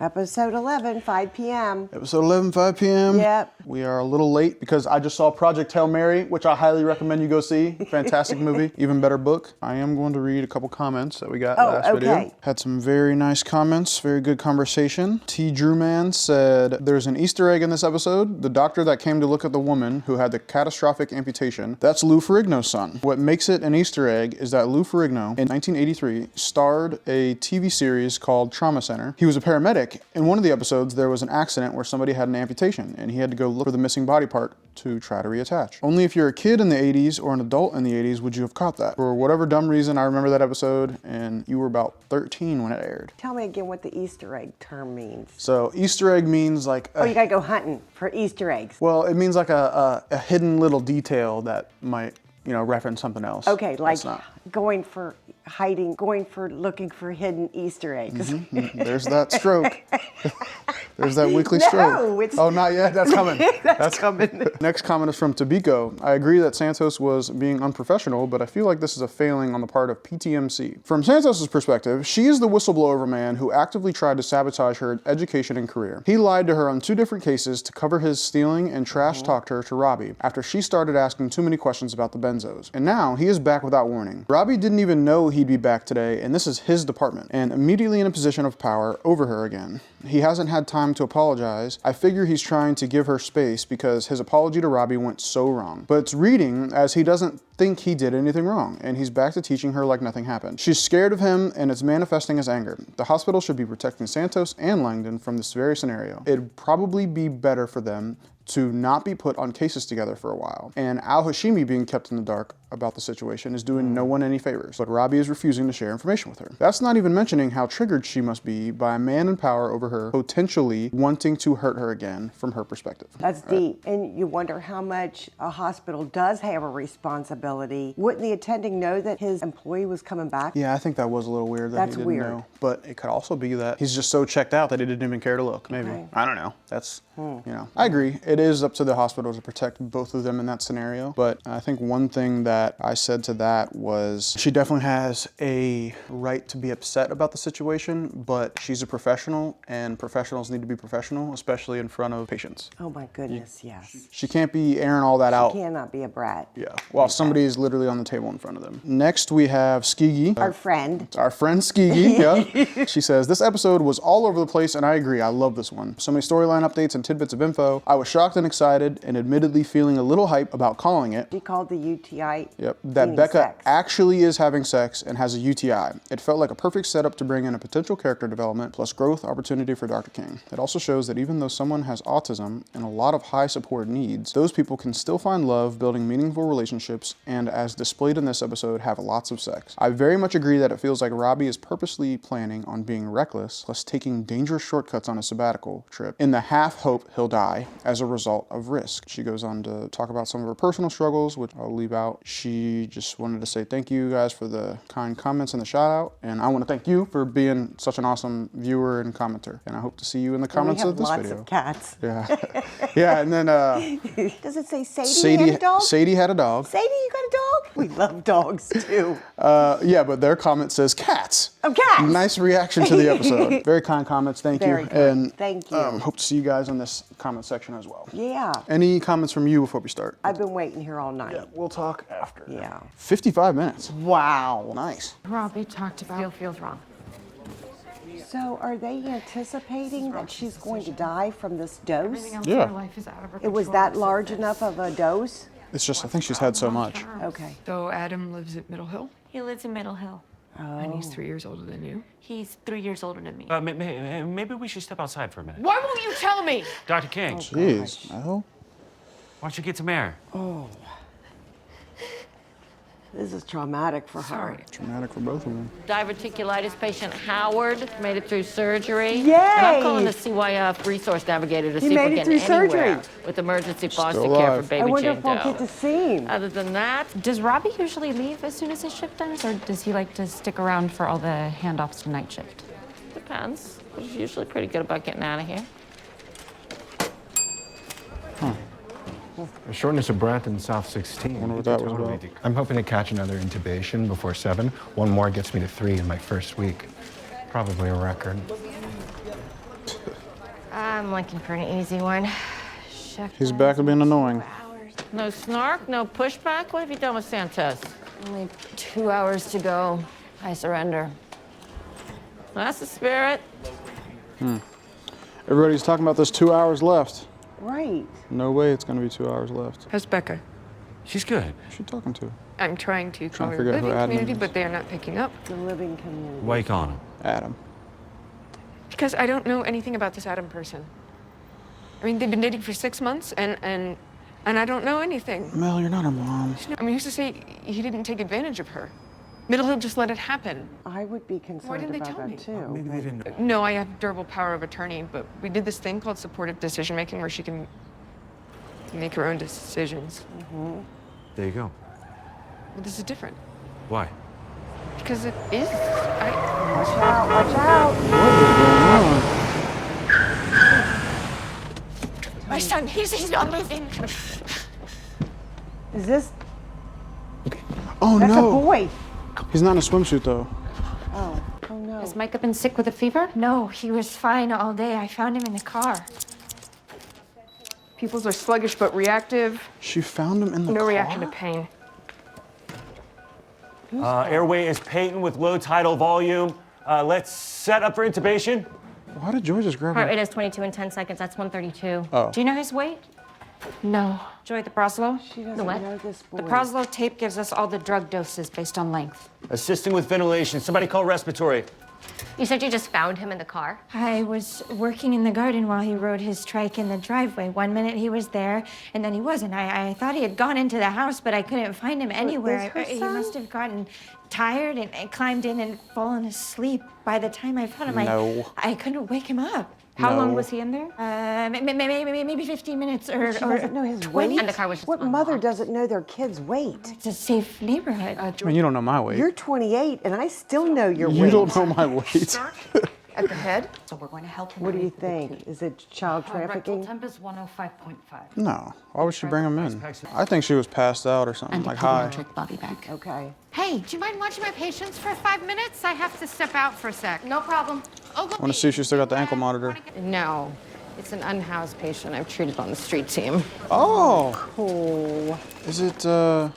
Episode 11, 5 p.m. Episode 11, 5 p.m. Yep. We are a little late because I just saw Project Hail Mary, which I highly recommend you go see. Fantastic movie, even better book. I am going to read a couple comments that we got last video. Had some very nice comments, very good conversation. T. Drewman said, there's an Easter egg in this episode. The doctor that came to look at the woman who had the catastrophic amputation, that's Lou Ferrigno's son. What makes it an Easter egg is that Lou Ferrigno, in 1983, starred a TV series called Trauma Center. He was a paramedic. In one of the episodes, there was an accident where somebody had an amputation and he had to go look for the missing body part to try to reattach. Only if you're a kid in the 80s or an adult in the 80s would you have caught that. For whatever dumb reason, I remember that episode and you were about 13 when it aired. Tell me again what the Easter egg term means. So Easter egg means like... you gotta go hunting for Easter eggs. Well, it means like a hidden little detail that might, you know, reference something else. Okay, like going for hiding, looking for hidden Easter eggs. There's that stroke. There's that weekly stroke. Oh, not yet. That's coming. That's coming. Next comment is from Tabiko. I agree that Santos was being unprofessional, but I feel like this is a failing on the part of PTMC. From Santos's perspective, she is the whistleblower of a man who actively tried to sabotage her education and career. He lied to her on 2 different cases to cover his stealing and trash talked her to Robbie after she started asking too many questions about the benzos. And now he is back without warning. Robbie didn't even know he'd be back today, and this is his department, and immediately in a position of power over her again. He hasn't had time to apologize. I figure he's trying to give her space because his apology to Robbie went so wrong. But it's reading as he doesn't think he did anything wrong, and he's back to teaching her like nothing happened. She's scared of him, and it's manifesting as anger. The hospital should be protecting Santos and Langdon from this very scenario. It'd probably be better for them to not be put on cases together for a while. And Al Hashimi being kept in the dark about the situation is doing no one any favors, but Robbie is refusing to share information with her. That's not even mentioning how triggered she must be by a man in power over her, potentially wanting to hurt her again from her perspective. That's deep. And you wonder how much a hospital does have a responsibility. Wouldn't the attending know that his employee was coming back? Yeah, I think that was a little weird that he didn't know. But it could also be that he's just so checked out that he didn't even care to look, maybe. Okay. I don't know. That's, you know, I agree. It is up to the hospital to protect both of them in that scenario. But I think one thing that I said to that was she definitely has a right to be upset about the situation, but she's a professional and professionals need to be professional, especially in front of patients. Oh my goodness, yes. She can't be airing all that out. She cannot be a brat. Yeah, while somebody is literally on the table in front of them. Next we have Skigi. Our friend. Our friend Skigi, yeah. She says, this episode was all over the place and I agree, I love this one. So many storyline updates and tidbits of info. I was shocked and excited and admittedly feeling a little hype about calling it. She called the UTI. Yep, that Becca actually is having sex and has a UTI. It felt like a perfect setup to bring in a potential character development plus growth opportunity for Dr. King. It also shows that even though someone has autism and a lot of high support needs, those people can still find love, building meaningful relationships, and as displayed in this episode, have lots of sex. I very much agree that it feels like Robbie is purposely planning on being reckless, plus taking dangerous shortcuts on a sabbatical trip, in the half hope he'll die as a result of risk. She goes on to talk about some of her personal struggles, which I'll leave out. She just wanted to say thank you guys for the kind comments and the shout out. And I want to thank you for being such an awesome viewer and commenter. And I hope to see you in the comments of this video. We have lots of cats. Yeah. Yeah, and then does it say Sadie had a dog? Sadie had a dog. Sadie, you got a dog? We love dogs too. Yeah, but their comment says cats. Oh, cats. Nice reaction to the episode. Very kind comments. Thank you. And thank you. Hope to see you guys in this comment section as well. Yeah. Any comments from you before we start? I've been waiting here all night. Yeah, we'll talk after. Yeah. 55 minutes. Wow. Nice. Robbie talked about Feels wrong. So are they anticipating that she's going to die from this dose? everything else Yeah. in her life is out of her It was control that except large this. enough of a dose? It's just, I think she's had so much. Okay. So Adam lives at Middle Hill, He lives in Middle Hill. and he's 3 years older than you. He's 3 years older than me. Maybe we should step outside for a minute. Why won't you tell me? Dr. King, Jeez. Well, why don't you get some air? This is traumatic for her. Sorry. traumatic for both of them. Diverticulitis patient Howard made it through surgery. Yay! And I'm calling the CYF resource navigator to see if made we're it getting through anywhere surgery. with emergency foster Still care for alive. baby I wonder Jane if we'll get Doe. to see him. Other than that, Does Robbie usually leave as soon as his shift ends, or does he like to stick around for all the handoffs to night shift? depends. He's usually pretty good about getting out of here. A shortness of breath in South 16. Wonder what that was about. I'm hoping to catch another intubation before 7. One more gets me to 3 in my first week. Probably a record. I'm looking for an easy one. He's back to being annoying. No snark, no pushback? What have you done with Santos? Only 2 hours to go. I surrender. That's the spirit. Everybody's talking about this 2 hours left. Right. No way it's gonna be 2 hours left. How's Becca? She's good. Who's she talking to? I'm trying to call to her figure out who living admin community, is. but they are not picking up. The living community. Why you calling him? Adam. Because I don't know anything about this Adam person. I mean, they've been dating for 6 months, and I don't know anything. Mel, you're not her mom. I mean, who's to say he didn't take advantage of her? Middle Hill just let it happen. I would be concerned didn't they about tell me? that too. Maybe they didn't. No, I have durable power of attorney, but we did this thing called supportive decision making where she can make her own decisions. There you go. But this is different Why? because it is. Watch out, watch out. My son, he's not moving. Is this, Oh that's a no! boy. He's not in a swimsuit though. Oh no. Has Micah been sick with a fever? No, he was fine all day. I found him in the car. Pupils are sluggish but reactive. She found him in the No car? reaction to pain. Airway is patent with low tidal volume. Let's set up for intubation. Why did Joy just grab Heart him? rate is 22 in 10 seconds. That's 132. Oh. Do you know his weight? No. Joy, the Proslo? She doesn't what? know this boy. The Proslo tape gives us all the drug doses based on length. Assisting with ventilation. Somebody call respiratory. You said you just found him in the car? I was working in the garden while he rode his trike in the driveway. 1 minute he was there, and then he wasn't. I thought he had gone into the house, but I couldn't find him anywhere. this her He son? must have gotten tired and climbed in and fallen asleep. By the time I found him, No. I couldn't wake him up. How long No. was he in there? Maybe 15 minutes or She doesn't know his 20. weight. And the car was just What mother unlocked. doesn't know their kid's weight? It's a safe neighborhood. I mean, you don't know my weight. You're 28, and I still know your You weight. don't know my weight. At the head? So we're going to help him. What do you think? Is it child trafficking? temp is 105.5. No. Why would she bring him in? I think she was passed out or something, And like a high. pediatric body bag. Okay. Hey, do you mind watching my patients for 5 minutes? I have to step out for a sec. No problem. Oh, go I want to see if she's still got the ankle monitor. No, it's an unhoused patient I've treated on the street team. Oh! Cool. Is it, an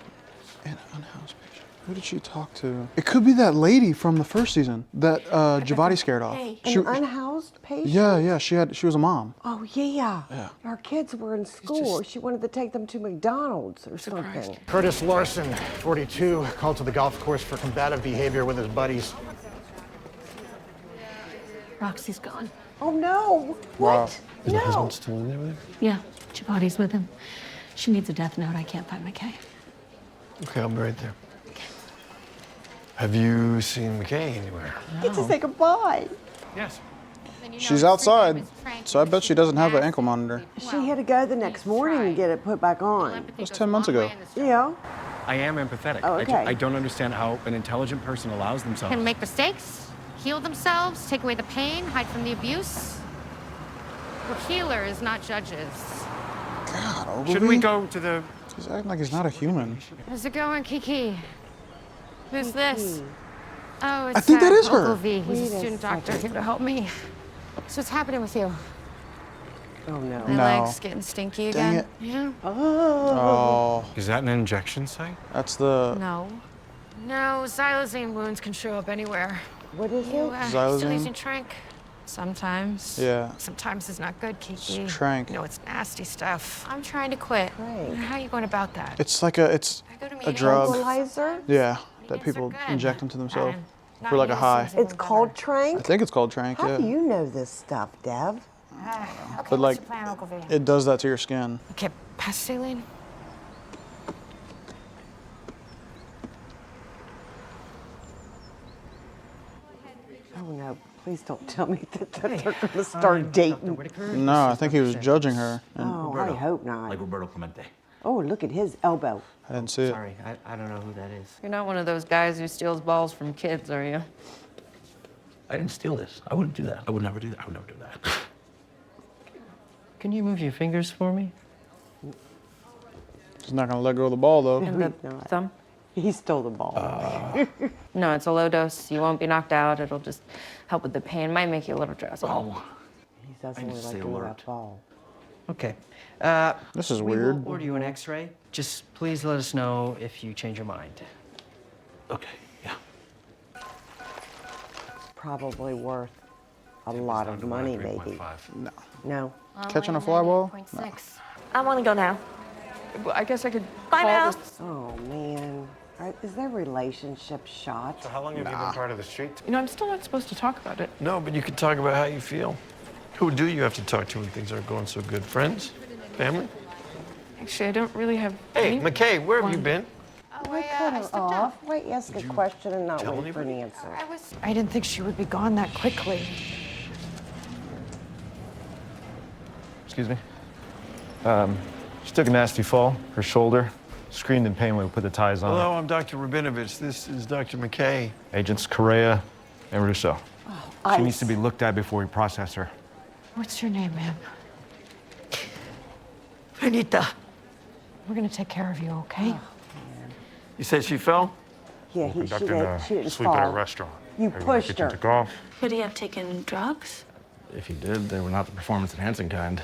unhoused patient? Who did she talk to? It could be that lady from the first season that Javati scared off. She, An unhoused patient? yeah, she was a mom. Oh, yeah. Yeah. Our kids were in school. She wanted to take them to McDonald's or something. Curtis Larson, 42, called to the golf course for combative behavior with his buddies. Roxy's gone. Oh, no. Wow. What? No. still in there with him? Yeah, Chapati's with him. She needs a death note. I can't find McKay. Okay, I'll be right there. Have you seen McKay anywhere? Get to say goodbye. Yes. She's outside, so I bet she doesn't have an ankle monitor. She had to go the next morning and get it put back on. That was 10 months ago. Yeah. I am empathetic. Oh, okay. I don't understand how an intelligent person allows themselves. Can make mistakes, heal themselves, take away the pain, hide from the abuse. We're healers, not judges. God, Ogilvy. Shouldn't we go to the... He's acting like he's not a human. How's it going, Kiki? Who's this? Oh, it's I think that is her. Ogilvy. He's Wait a a student doctor second. here to help me. So what's happening with you? Oh, no. My No. legs getting stinky Dang again? it. Yeah. Oh, Is that an injection site? that's the No. No, xylazine wounds can show up anywhere. What is You, it? still Xylazine? using Trank? Sometimes. Yeah. Sometimes it's not good, Kiki. It's Trank. No, it's nasty stuff. I'm trying to quit. Trank. How are you going about that? It's like a I go to a meetings. drug. Tranquilizer? Yeah, that Meetings are people good. inject into themselves Not for like a high. using It's called I Trank? think it's called Trank. How Yeah, do you know this stuff, Dev? but like it does that to your skin. Okay, pass saline. Oh, no. Please don't tell me that they're going to start dating. No, I think he was judging her. And Oh, I hope not. Roberto Clemente. Oh, look at his elbow. I didn't see it. Sorry, I don't know who that is. You're not one of those guys who steals balls from kids, are you? I didn't steal this. I wouldn't do that. I would never do that. I would never do that. Can you move your fingers for me? He's not gonna let go of the ball though. And the not. thumb? He stole the ball. No, it's a low dose. You won't be knocked out. It'll just help with the pain. Might make you a little drowsy. Oh, He doesn't I really just like stay to move alert. that ball. Okay. This is we weird. will order you an X-ray. Just please let us know if you change your mind. Okay, yeah. Probably worth a lot of money, maybe. No. No. Catching a fly ball? No. I want to go now. Well, I guess I could Bye call now. this. Oh, man. Is their relationship shot? So how long have you been part of the street? You know, I'm still not supposed to talk about it. No, but you can talk about how you feel. Who do you have to talk to when things aren't going so good? Friends? Family? Actually, I don't really have. Hey, McKay, where have you been? Why cut her off? Why ask a question and not wait for an answer? I didn't think she would be gone that quickly. Excuse me. She took a nasty fall. Her shoulder screamed in pain when we put the ties on. Hello, I'm Dr. Rabinovich. This is Dr. McKay. Agents Correa and Russo. Oh, She needs to be looked at before we process her. What's your name, ma'am? Anita. We're gonna take care of you, okay? You said she fell? Yeah, she didn't sleep at a fall. restaurant. You pushed her. Took off. Could he have taken drugs? If he did, they were not the performance-enhancing kind.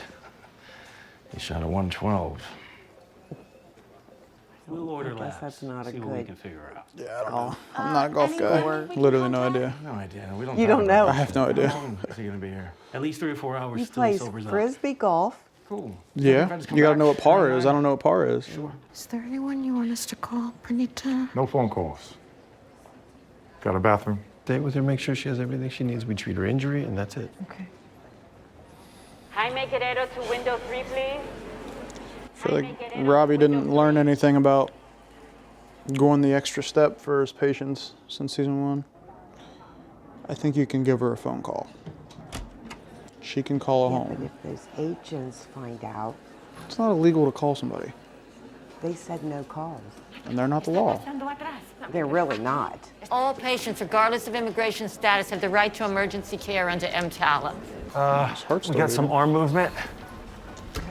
He shot a 112. We'll order I guess labs. that's not a See what we good- can figure out. Yeah, I don't know. I'm not a golf guy. Literally no idea. No idea. We don't. You talk don't about know. I have no it. idea. How long is he gonna be here? At least 3 or 4 hours He till he plays sobers up. frisbee golf. Cool. Yeah, Friends come you gotta back. know what par is. I don't know what par is. Sure. Is there anyone you want us to call, Pranita? No phone calls. Got a bathroom? Date with her, make sure she has everything she needs. We treat her injury, and that's it. Okay. Jaime Guerrero to window 3, please. I feel like Robbie didn't learn anything about going the extra step for his patients since season 1. I think you can give her a phone call. She can call Yeah, home. but if those agents find out, It's not illegal to call somebody, they said no calls. and they're not the law. They're really not. All patients, regardless of immigration status, have the right to emergency care under MTALA. His heart's We still got some beating. arm movement.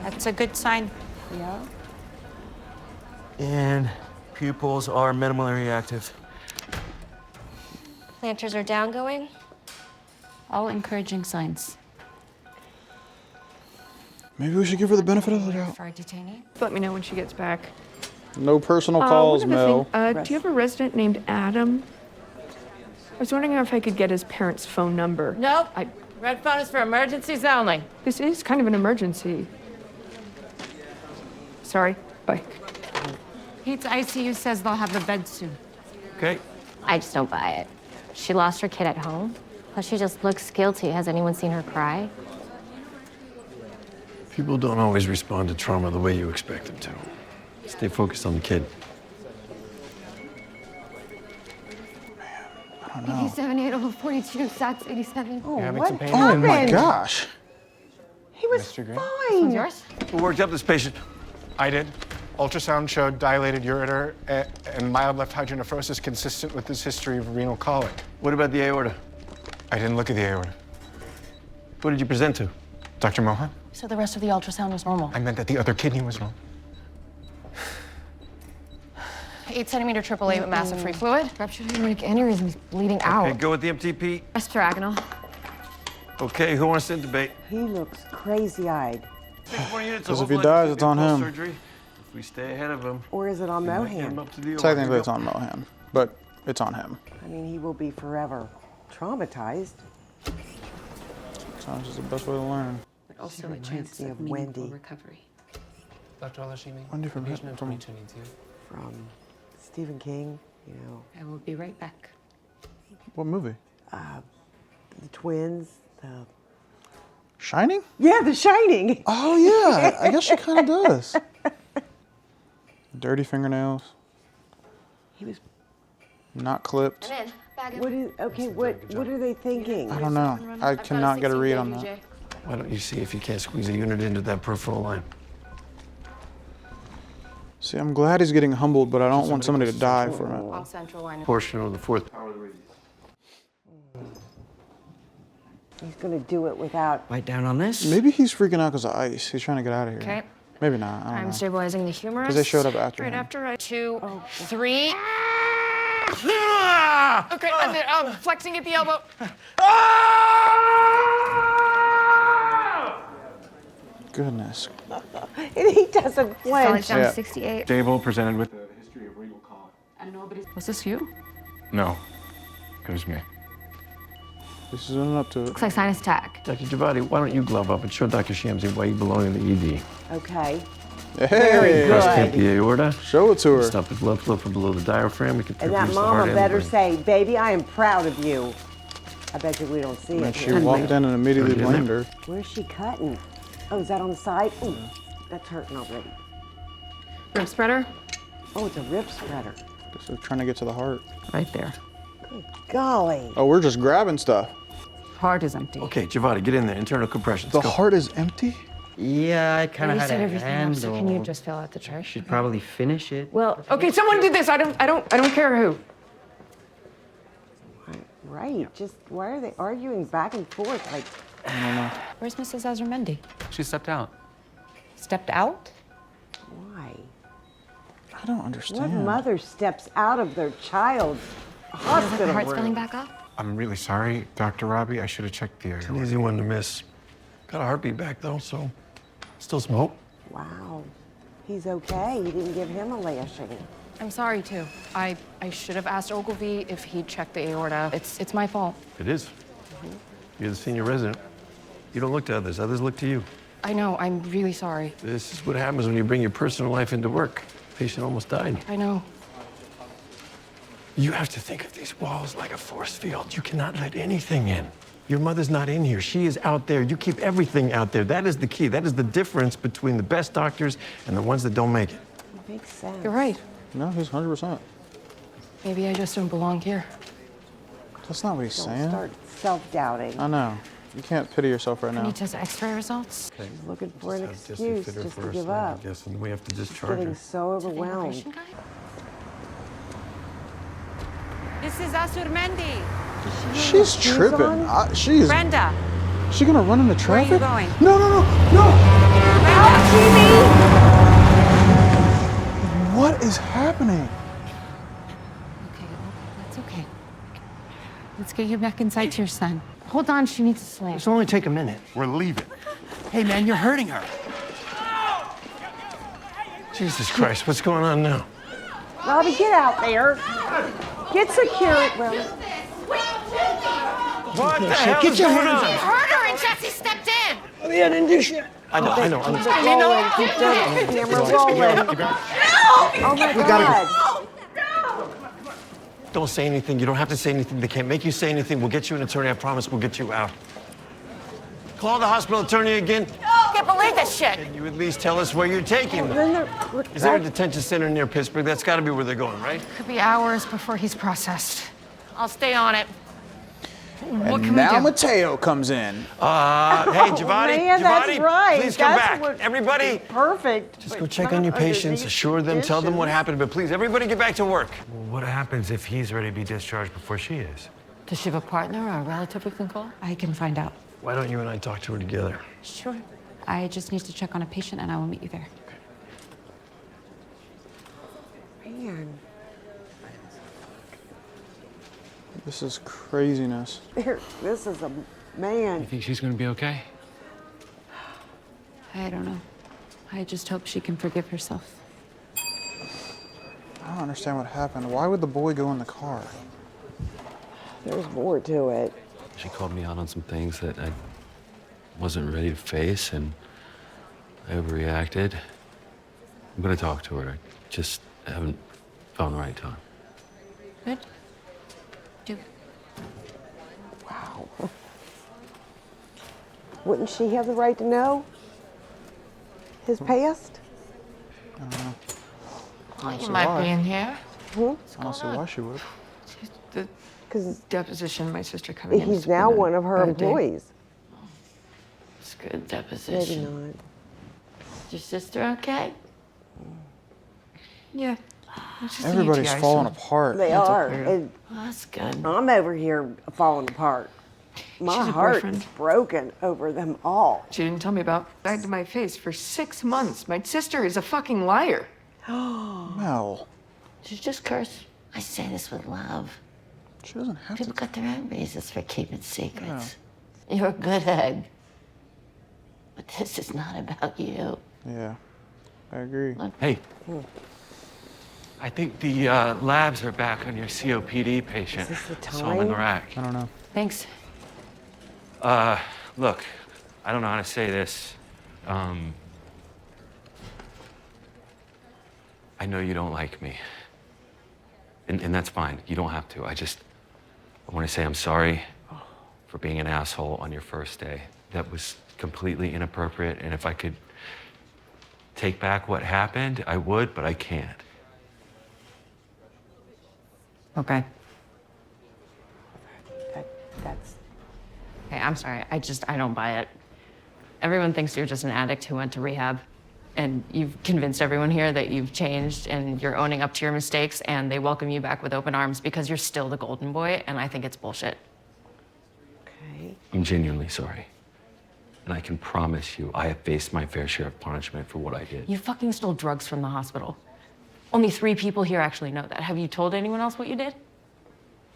That's a good sign. Yeah? And pupils are minimally active. Planters are down going? All encouraging signs. Maybe we should give her the benefit of the doubt. For a detainee? Let me know when she gets back. No personal calls, one other Mel. thing, do you have a resident named Adam? I was wondering if I could get his parents' phone number. Nope. Red phone is for emergencies only. This is kind of an emergency. Sorry. Bye. Pete's ICU says they'll have the bed soon. Okay. I just don't buy it. She lost her kid at home. Plus, she just looks guilty. Has anyone seen her cry? People don't always respond to trauma the way you expect them to. Stay focused on the kid. 87, 842, SATS 87. Oh, having what some pain? Oh my happened? gosh. He was Mr. Green? fine. Yours? Who worked up this patient? I did. Ultrasound showed dilated ureter and mild left hydronephrosis consistent with this history of renal colic. What about the aorta? I didn't look at the aorta. Who did you present to? Dr. Mohan? So the rest of the ultrasound was normal. I meant that the other kidney was wrong. 8-centimeter AAA with massive free fluid. Ruptured aortic aneurysm is bleeding out. Okay, go with the MTP. Diagonal. Okay, who wants to intubate? He looks crazy-eyed. 6 more units. 'Cause so if he hopefully I dies, can it's on get him. post-surgery. If we stay ahead of him, Or is it on we might get him Mohan? up to the OR. Technically, it's on Mohan, but it's on him. I mean, he will be forever traumatized. Sometimes it's the best way to learn. But also It a chance reminds me of of meaningful Wendy. recovery. Dr. Alashimi, Wendy from patient from- 22 needs you. From Stephen King, you know, I will be right back. What movie? the twins, the... Shining? Yeah, The Shining. Oh yeah, I guess she kind of does. Dirty fingernails, He was... not clipped. I'm in. Bag What is... Okay, what are they thinking? I don't know. I cannot get a read on that. Why don't you see if you can't squeeze a unit into that peripheral line? See, I'm glad he's getting humbled, but I don't want somebody to die from it. On central line. Portion of the fourth power of the radius. He's gonna do it without... Bite down on this. Maybe he's freaking out because of ice. He's trying to get out of here. Okay. Maybe not. I don't I'm know. stabilizing the humerus. Because they showed up after Right him. after I. 2, 3. Okay, I'm there. Flexing at the elbow. Goodness. And he doesn't Solid flinch. down Yeah. to 68. Stable presented with a history of renal colic. And nobody's. Was this you? No, it was me. This is running up to it. Looks like sinus attack. Dr. Javadi, why don't you glove up and show Dr. Shamsi why you belong in the ED? Okay. Hey, Prostate the aorta. show it to her. Stop the blood flow from below the diaphragm. We can And that perfuse the heart mama and better brain. say, baby, I am proud of you. I bet you we don't see And it she here. walked in and immediately Put it in blamed there. her. Where's she cutting? Oh, is that on the side? Ooh, that's hurting already. Rib spreader? Oh, it's a rib spreader. So trying to get to the heart. Right there. Good golly. Oh, we're just grabbing stuff. Heart is empty. Okay, Javadi, get in there. Internal compressions. The Go. heart is empty? Yeah, I kind of You had set a everything up, so can you handle. just fill out the chart? Should probably finish it. Well, Okay, someone did this. I don't care who. Right. Just why are they arguing back and forth? Like, where's Mrs. Azurmendi? She stepped out. Stepped out? why? I don't What understand. mother steps out of their child's hospital The heart's room? filling back up? I'm really sorry, Dr. Robbie. I should have checked the It's an aorta. easy one to miss. Got a heartbeat back, though, so still some hope. Wow. He's okay. He didn't give him a lashing. I'm sorry, too. I should have asked Ogilvy if he'd checked the aorta. It's my fault. It is. You're the senior resident. You don't look to others. Others look to you. I know. I'm really sorry. This is what happens when you bring your personal life into work. Patient almost died. I know. You have to think of these walls like a force field. You cannot let anything in. Your mother's not in here. She is out there. You keep everything out there. That is the key. That is the difference between the best doctors and the ones that don't make it. It makes sense. You're right. No, he's 100%. Maybe I just don't belong here. That's not what he's Don't saying. start self-doubting. I know. You can't pity yourself right I now. need just X-ray results. Okay. Looking for an Just have excuse fit her just to first, give then up. I guess, and we have to discharge Getting her. so overwhelmed. Immigration guy? This is Azurmendi. She's tripping. on? She's Brenda, she gonna run into where are you traffic? going? No, no, no, no! What is happening? Okay, that's okay. Let's get you back inside to your son. Hold on, she needs a slam. This will only take a minute. We're leaving. Hey, man, you're hurting her. Jesus Christ, what's going on now? Robbie, get out there. Get security. Well, What the hell is going on? Hurt her and Jesse stepped in. I didn't do shit. I know. keep it rolling. Keep the camera rolling. Oh my God. Don't say anything. You don't have to say anything. They can't make you say anything. We'll get you an attorney. I promise we'll get you out. Call the hospital attorney again. I can't believe this shit. Can you at least tell us where you're taking them? Is there a detention center near Pittsburgh? That's got to be where they're going, right? Could be hours before he's processed. I'll stay on it. What can Now we do? Mateo comes in. Hey, Javadi, Man, that's Javadi, right. please come That's back. what- Everybody, Perfect. just go check on your patients, assure them, tell them what happened, but please, everybody get back to work. What happens if he's ready to be discharged before she is? Does she have a partner or a relative we can call? I can find out. Why don't you and I talk to her together? Sure. I just need to check on a patient and I will meet you there. Man, This is craziness. this is a man. You think she's gonna be okay? I don't know. I just hope she can forgive herself. I don't understand what happened. Why would the boy go in the car? There's more to it. She called me out on some things that I wasn't ready to face, and I overreacted. I'm gonna talk to her. I just haven't found the right time. Good. Do it. Wow. Wouldn't she have the right to know his past? You might be in here. I don't see why she would. The Because deposition, my sister coming in. he's now one of her employees. It's good Maybe deposition. not. Is your sister okay? Yeah. It's just a Everybody's UTI, falling so- apart. They are. And Well, that's good. I'm over here falling apart. My She's a heart boyfriend. is broken over them all. She didn't tell me about back to my face for 6 months. My sister is a fucking liar. Mel, Did you just curse? I say this with love. she doesn't have People to. got their own reasons for keeping secrets. You're a good egg. But This is not about you. Yeah, I agree. Hey, I think the labs are back on your COPD patient. Is this the Saw him in the time? rack. I don't know. Thanks. Look, I don't know how to say this. I know you don't like me. And that's fine. You don't have to. I want to say I'm sorry for being an asshole on your first day. That was completely inappropriate. And if I could take back what happened, I would, but I can't. Okay. That's Okay, I'm sorry. I don't buy it. Everyone thinks you're just an addict who went to rehab. And you've convinced everyone here that you've changed and you're owning up to your mistakes, and they welcome you back with open arms because you're still the golden boy, and I think it's bullshit. okay. I'm genuinely sorry. And I can promise you, I have faced my fair share of punishment for what I did. You fucking stole drugs from the hospital. Only 3 people here actually know that. Have you told anyone else what you did?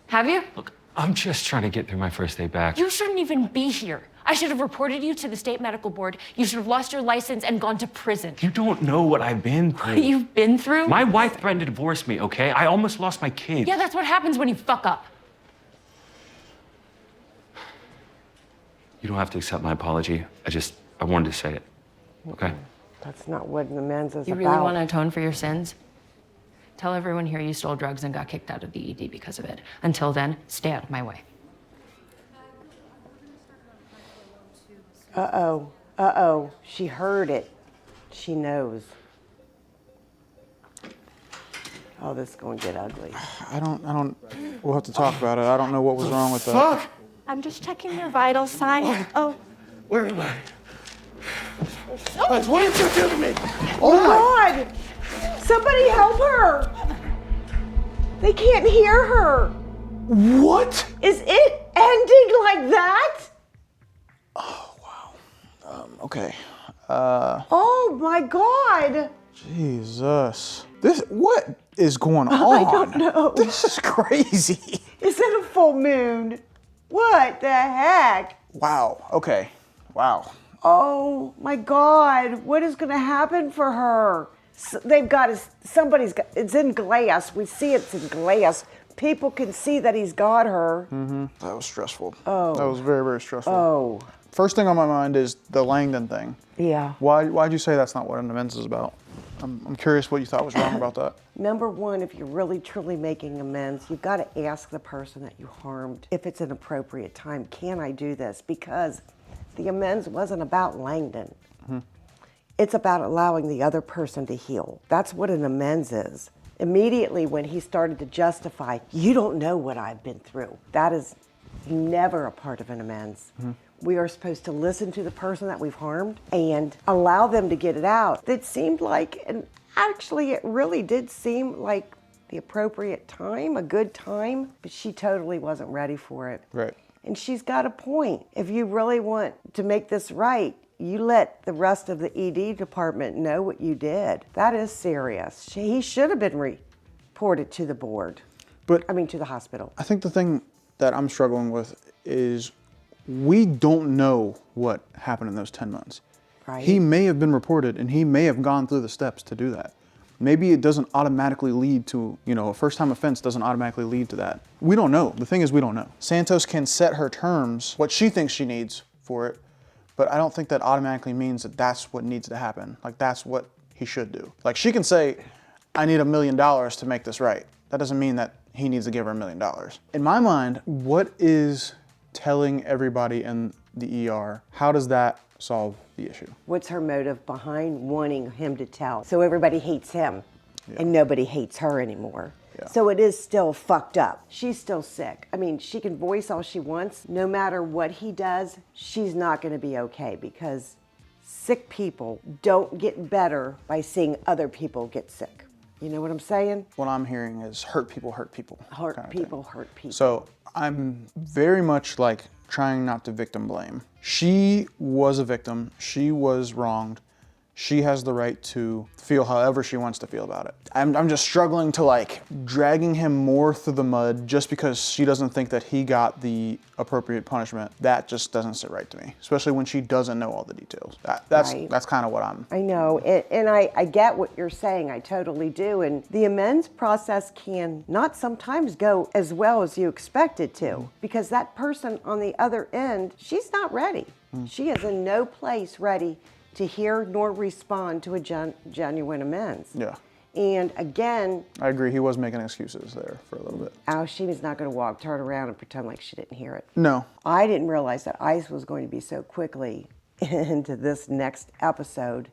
Have you? Look, I'm just trying to get through my first day back. You shouldn't even be here. I should have reported you to the state medical board. You should have lost your license and gone to prison. You don't know what I've been through. What you've been through? My wife threatened to divorce me, okay? I almost lost my kids. Yeah, that's what happens when you fuck up. You don't have to accept my apology. I wanted to say it, okay? That's not what an amends is You about. really want to atone for your sins? Tell everyone here you stole drugs and got kicked out of the ED because of it. Until then, stay out of my way. Uh-oh. Uh-oh. She heard it. She knows. Oh, this is going to get ugly. We'll have to talk about it. I don't know what was wrong with that. Fuck! I'm just checking your vital signs. Oh. Where am I? What did you do to me? Oh, God! Somebody help her! They can't hear her. What? Is it ending like that? Okay. Oh, my God! Jesus. What is going on? I don't know. This is crazy. Is it a full moon? What the heck? Wow. Okay. Wow. Oh my God, what is gonna happen for her? It's in glass. We see it's in glass. People can see that he's got her. Mm-hmm. That was stressful. Oh. That was very, very stressful. Oh. First thing on my mind is the Langdon thing. Yeah. Why'd you say that's not what an amends is about? I'm curious what you thought was wrong about that. Number one, if you're really truly making amends, you've got to ask the person that you harmed if it's an appropriate time. Can I do this? Because the amends wasn't about Langdon. Mm-hmm. It's about allowing the other person to heal. That's what an amends is. Immediately when he started to justify, you don't know what I've been through. That is never a part of an amends. Mm-hmm. We are supposed to listen to the person that we've harmed and allow them to get it out. It seemed like, and actually it really did seem like the appropriate time, a good time, but she totally wasn't ready for it. Right. And she's got a point. If you really want to make this right, you let the rest of the ED department know what you did. That is serious. He should have been reported to the board. To the hospital. I think the thing that I'm struggling with is we don't know what happened in those 10 months. Right. He may have been reported and he may have gone through the steps to do that. Maybe it doesn't automatically lead to, a first-time offense doesn't automatically lead to that. We don't know. The thing is, we don't know. Santos can set her terms, what she thinks she needs for it, but I don't think that automatically means that that's what needs to happen. Like, that's what he should do. Like, she can say, I need $1 million to make this right. That doesn't mean that he needs to give her $1 million. In my mind, what is telling everybody in the ER, how does that solve the issue? What's her motive behind wanting him to tell? So everybody hates him and nobody hates her anymore. Yeah. So it is still fucked up. She's still sick. She can voice all she wants. No matter what he does, she's not gonna be okay because sick people don't get better by seeing other people get sick. You know what I'm saying? What I'm hearing is hurt people hurt people. Hurt people hurt people. So I'm very much like trying not to victim blame. She was a victim. She was wronged. She has the right to feel however she wants to feel about it. I'm just struggling to like dragging him more through the mud just because she doesn't think that he got the appropriate punishment. That just doesn't sit right to me, especially when she doesn't know all the details. That's kind of what I'm. I know, and I get what you're saying. I totally do. And the amends process can not sometimes go as well as you expect it to, because that person on the other end, she's not ready. She is in no place ready to hear nor respond to a genuine amends. Yeah. And again, I agree. He was making excuses there for a little bit. Alshimi's not going to turn around and pretend like she didn't hear it. No. I didn't realize that ICE was going to be so quickly into this next episode.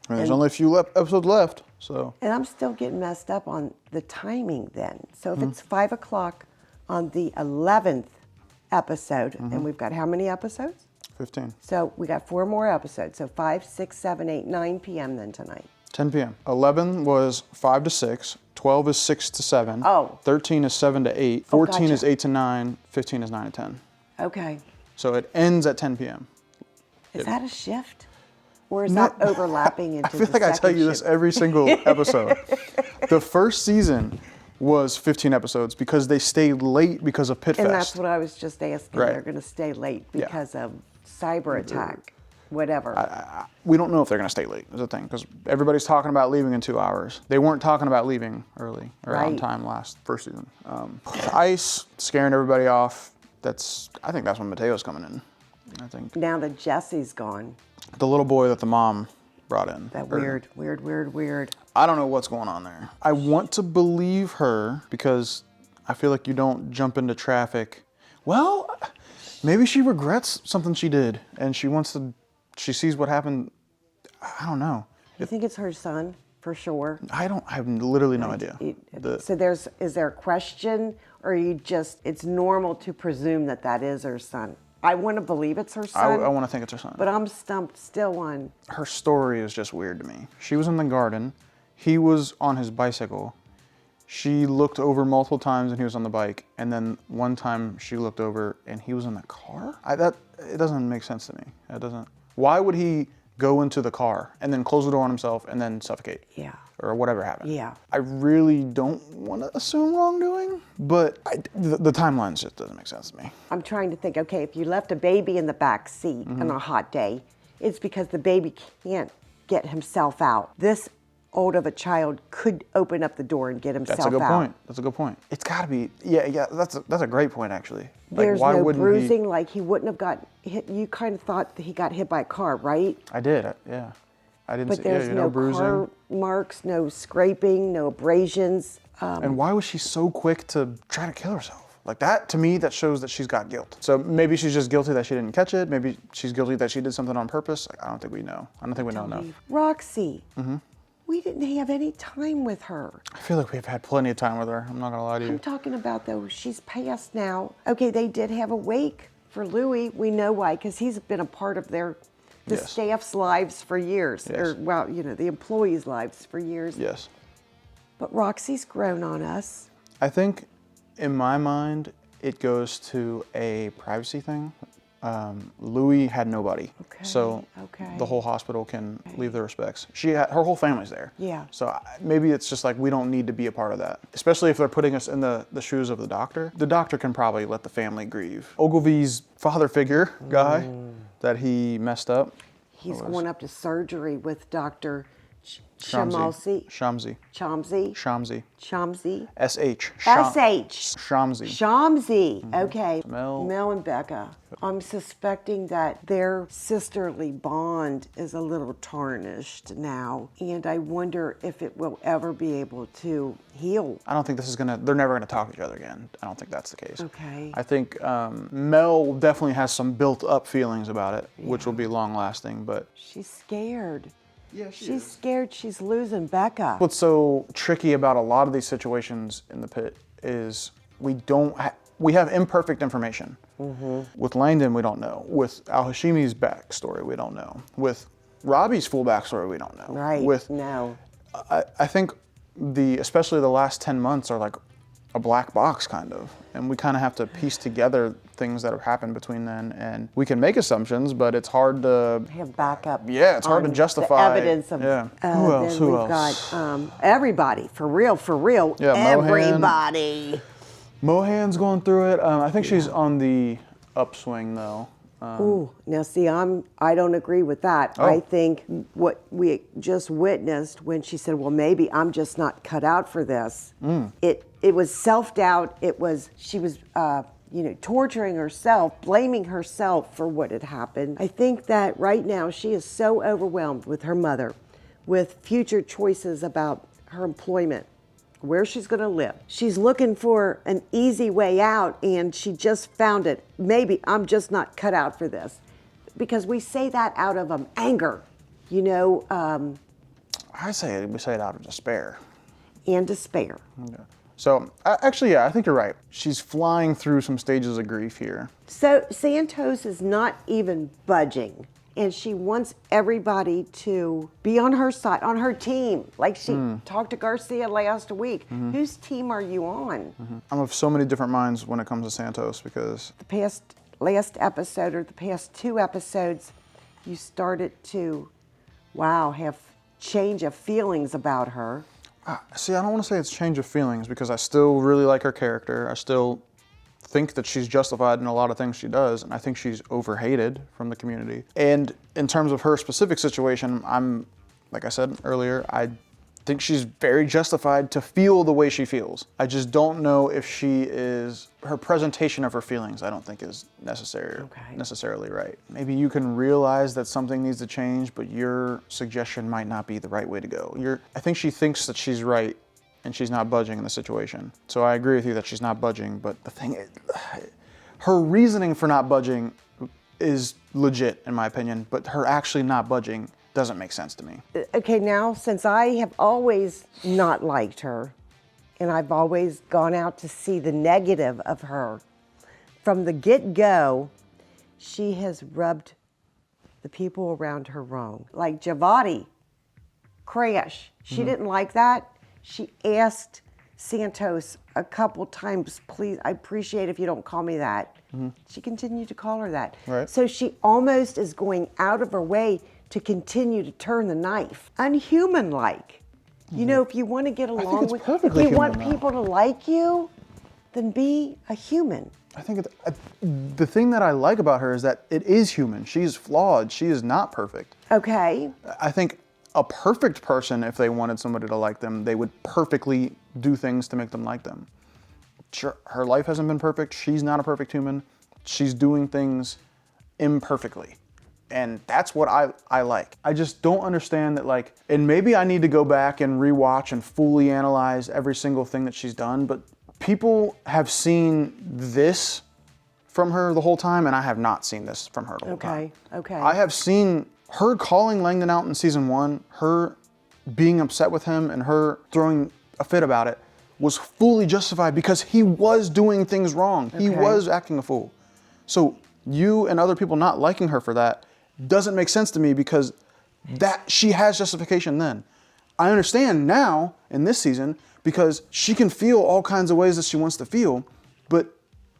There's only a few episodes left, so. And I'm still getting messed up on the timing then. So if it's 5 o'clock on the 11th episode, and we've got how many episodes? 15. So we got 4 more episodes. So 5, 6, 7, 8, 9 p.m. then tonight. 10 p.m. 11 was 5 to 6. 12 is 6 to 7. Oh. 13 is 7 to 8. 14 is 8 to 9. 15 is 9 to 10. Okay. So it ends at 10 p.m. Is that a shift? Or is that overlapping into I feel like I tell you this every single episode. The first season was 15 episodes because they stayed late because of Pitt Fest. And that's what I was just asking. Right. They're going to stay late because of cyber attack, whatever. We don't know if they're going to stay late, is the thing, because everybody's talking about leaving in 2 hours. They weren't talking about leaving early or on time first season. ICE scaring everybody off. I think that's when Mateo's coming in. I think. Now that Jesse's gone. The little boy that the mom brought in. That weird. I don't know what's going on there. I want to believe her because I feel like you don't jump into traffic. Well, maybe she regrets something she did and she sees what happened. I don't know. You think it's her son for sure? I have literally no idea. So is there a question, or it's normal to presume that is her son? I want to believe it's her son. I want to think it's her son. But I'm stumped still on. Her story is just weird to me. She was in the garden. He was on his bicycle. She looked over multiple times and he was on the bike. And then one time she looked over and he was in the car? It doesn't make sense to me. It doesn't. Why would he go into the car and then close the door on himself and then suffocate? Yeah. Or whatever happened. Yeah. I really don't want to assume wrongdoing, but the timeline just doesn't make sense to me. I'm trying to think, okay, if you left a baby in the back seat on a hot day, it's because the baby can't get himself out. This old of a child could open up the door and get himself out. That's a good point. That's a good point. It's got to be, yeah, that's a great point, actually. There's no bruising, like he wouldn't have got hit. You kind of thought that he got hit by a car, right? I did, yeah. I didn't but see, there's no bruising. Car marks, no scraping, no abrasions. And why was she so quick to try to kill herself? Like that, to me, that shows that she's got guilt. So maybe she's just guilty that she didn't catch it. Maybe she's guilty that she did something on purpose. I don't think we know. I don't think we know enough. Roxy, we didn't have any time with her. I feel like we've had plenty of time with her. I'm not gonna lie to you. I'm talking about though, she's passed now. Okay, they did have a wake for Louis. We know why, because he's been a part of the staff's lives for years, or the employees' lives for years. Yes. But Roxy's grown on us. I think, in my mind, it goes to a privacy thing. Louis had nobody, so the whole hospital can leave their respects. Her whole family's there. Yeah. So maybe it's just like we don't need to be a part of that, especially if they're putting us in the shoes of the doctor. The doctor can probably let the family grieve. Ogilvy's father figure guy that he messed up. He's going up to surgery with Dr. Shamsi. Shamsi. S-H. Shamsi. Okay. Mel and Becca. I'm suspecting that their sisterly bond is a little tarnished now, and I wonder if it will ever be able to heal. I don't think they're never gonna talk to each other again. I don't think that's the case. Okay. I think Mel definitely has some built up feelings about it, which will be long lasting, but. She's scared. Yeah, she's scared she's losing Becca. What's so tricky about a lot of these situations in the pit is we have imperfect information. With Langdon, we don't know. With Al-Hashimi's backstory, we don't know. With Robbie's full backstory, we don't know. Right, no. I think especially the last 10 months are like a black box kind of. and we kind of have to piece together things that have happened between then, and we can make assumptions, but it's hard to have backup. Yeah, it's hard to justify. The evidence of. Yeah. Who else? Then Who we've else? got everybody, for real. Yeah, everybody. Mohan's going through it. I think she's on the upswing though. Ooh, now see, I don't agree with that. Oh. I think what we just witnessed when she said, "Well, maybe I'm just not cut out for this." It was self-doubt. She was torturing herself, blaming herself for what had happened. I think that right now she is so overwhelmed with her mother, with future choices about her employment, where she's going to live. She's looking for an easy way out, and she just found it. Maybe I'm just not cut out for this. Because we say that out of anger, I say we say it out of despair. And despair. Okay. So, actually, yeah, I think you're right. She's flying through some stages of grief here. So Santos is not even budging. And she wants everybody to be on her side, on her team. Like she talked to Garcia last week. Whose team are you on? I'm of so many different minds when it comes to Santos because The last episode or the past 2 episodes, you started to, have change of feelings about her. See, I don't want to say it's change of feelings because I still really like her character. I still think that she's justified in a lot of things she does, and I think she's overhated from the community. And in terms of her specific situation, like I said earlier, I think she's very justified to feel the way she feels. I just don't know if her presentation of her feelings, I don't think is necessarily right. Maybe you can realize that something needs to change, but your suggestion might not be the right way to go. I think she thinks that she's right, and she's not budging in the situation. So I agree with you that she's not budging, but the thing is, her reasoning for not budging is legit in my opinion, but her actually not budging doesn't make sense to me. Okay, now, since I have always not liked her, and I've always gone out to see the negative of her, from the get-go, she has rubbed the people around her wrong. Like Javati, Crash, she didn't like that. She asked Santos a couple times, please, I appreciate if you don't call me that. She continued to call her that. Right. So she almost is going out of her way to continue to turn the knife. Unhuman-like. If you want to get along with, if you want people to like you, then be a human. I think the thing that I like about her is that it is human. She's flawed. She is not perfect. Okay. I think a perfect person, if they wanted somebody to like them, they would perfectly do things to make them like them. Sure, her life hasn't been perfect. She's not a perfect human. She's doing things imperfectly. And that's what I like. I just don't understand that, and maybe I need to go back and rewatch and fully analyze every single thing that she's done, but people have seen this from her the whole time, and I have not seen this from her the whole time. Okay. I have seen her calling Langdon out in season 1, her being upset with him, and her throwing a fit about it was fully justified because he was doing things wrong. He was acting a fool. So you and other people not liking her for that doesn't make sense to me because she has justification then. I understand now in this season because she can feel all kinds of ways that she wants to feel, but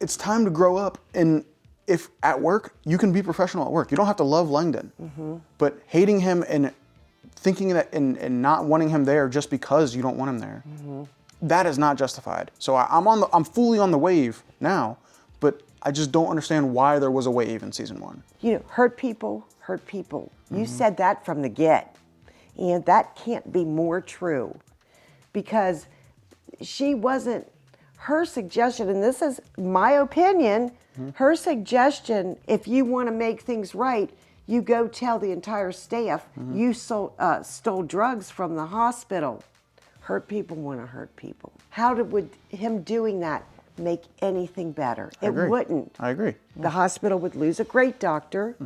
it's time to grow up. And if at work, you can be professional at work. You don't have to love Langdon, but hating him and thinking that and not wanting him there just because you don't want him there, that is not justified. So I'm fully on the wave now, but I just don't understand why there was a wave in season 1. Hurt people. You said that from the get. And that can't be more true because her suggestion, and this is my opinion, her suggestion, if you want to make things right, you go tell the entire staff you stole drugs from the hospital. Hurt people want to hurt people. How would him doing that make anything better? It wouldn't. I agree. The hospital would lose a great doctor.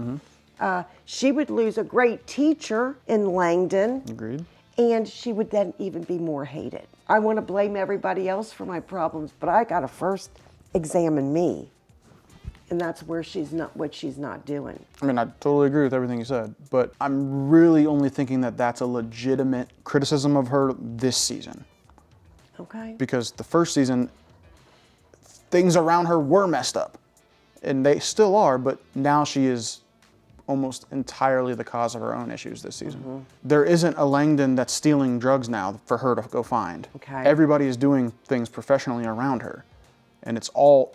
She would lose a great teacher in Langdon. Agreed. And she would then even be more hated. I want to blame everybody else for my problems, but I got to first examine me. And that's what she's not doing. I mean, I totally agree with everything you said, but I'm really only thinking that that's a legitimate criticism of her this season. Okay. Because the first season, things around her were messed up. And they still are, but now she is almost entirely the cause of her own issues this season. There isn't a Langdon that's stealing drugs now for her to go find. Okay. Everybody is doing things professionally around her. And it's all,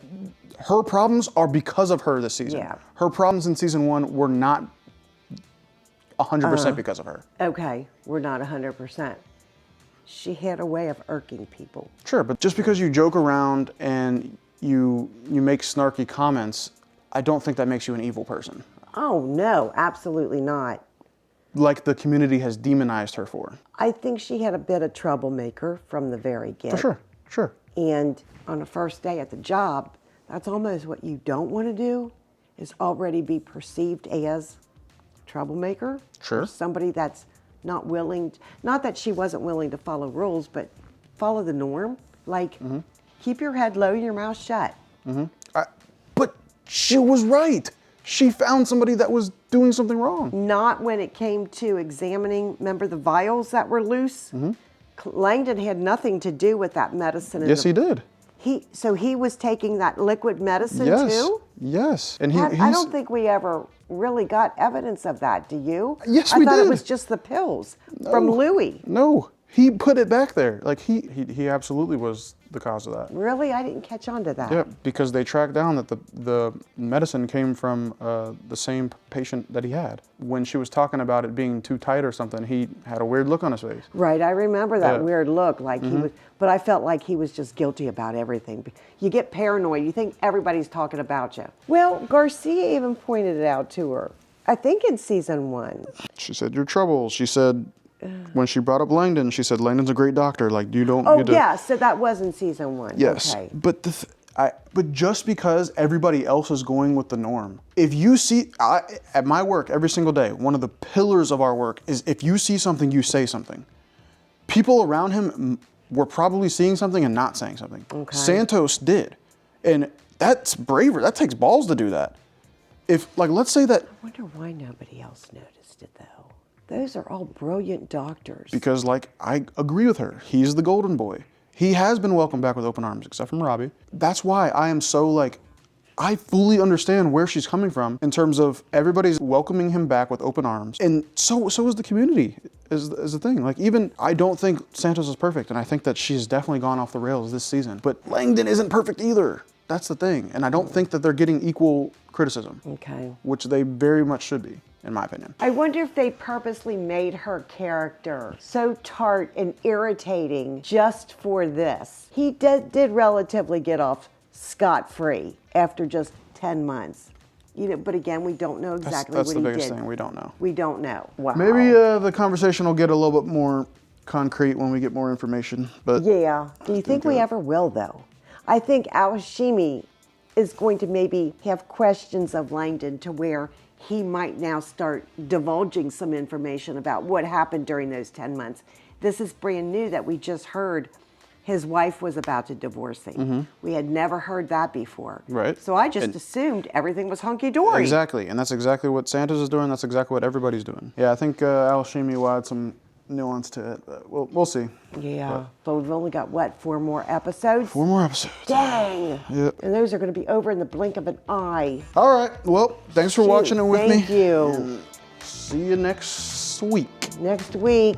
her problems are because of her this season. Yeah. Her problems in season 1 were not 100% because of her. Okay, we're not 100%. She had a way of irking people. Sure, but just because you joke around and you make snarky comments, I don't think that makes you an evil person. Oh, no, absolutely not. Like the community has demonized her for. I think she had a bit of troublemaker from the very get. For sure, sure. And on the first day at the job, that's almost what you don't want to do, is already be perceived as troublemaker. Sure. Or somebody that's not willing, not that she wasn't willing to follow rules, but follow the norm. Like, keep your head low, your mouth shut. But she was right. She found somebody that was doing something wrong. Not when it came to examining, remember the vials that were loose? Langdon had nothing to do with that medicine. Yes, he did. So he was taking that liquid medicine Yes. too? Yes. And I don't think we ever really got evidence of that, do you? Yes, I we thought did. it was just the pills from Louis. No, he put it back there. Like he absolutely was the cause of that. Really? I didn't catch on to that. Yeah, because they tracked down that the medicine came from the same patient that he had. When she was talking about it being too tight or something, he had a weird look on his face. Right, I remember that Yeah. weird look, like he was, but I felt like he was just guilty about everything. You get paranoid, you think everybody's talking about you. Well, Garcia even pointed it out to her, I think in season 1. She said, "You're trouble." She said, when she brought up Langdon, she said, "Langdon's a great doctor. Like, you don't." Oh, get to-" yeah, so that was in season 1. Yes, Okay. but but just because everybody else is going with the norm, if you see, at my work every single day, one of the pillars of our work is if you see something, you say something. People around him were probably seeing something and not saying something. Okay. Santos did, and that's braver. That takes balls to do that. If, like, let's say that. I wonder why nobody else noticed it, though. Those are all brilliant doctors. Because, like, I agree with her. He's the golden boy. He has been welcomed back with open arms, except from Robbie. That's why I am so, like, I fully understand where she's coming from in terms of everybody's welcoming him back with open arms. And so is the community, is the thing. Like, even, I don't think Santos is perfect, and I think that she's definitely gone off the rails this season. But Langdon isn't perfect either. That's the thing. And I don't think that they're getting equal criticism. Okay. Which they very much should be, in my opinion. I wonder if they purposely made her character so tart and irritating just for this. He did relatively get off scot-free after just 10 months. You know, but again, we don't know exactly That's what the he biggest did. thing, we don't know. We don't know. Wow. Maybe the conversation will get a little bit more concrete when we get more information. But yeah. Do you think we ever will, though? I think Awashimi is going to maybe have questions of Langdon to where he might now start divulging some information about what happened during those 10 months. This is brand new that we just heard his wife was about to divorce him. We had never heard that before. Right. So I just assumed everything was hunky-dory. Exactly, and that's exactly what Santos is doing. That's exactly what everybody's doing. Yeah, I think Awashimi will add some nuance to it. But we'll see. Yeah, but we've only got, what, 4 more episodes? 4 more episodes. Dang! Yep. And those are going to be over in the blink of an eye. All right, well, thanks for watching it with me. Thank you. And see you next week. Next week.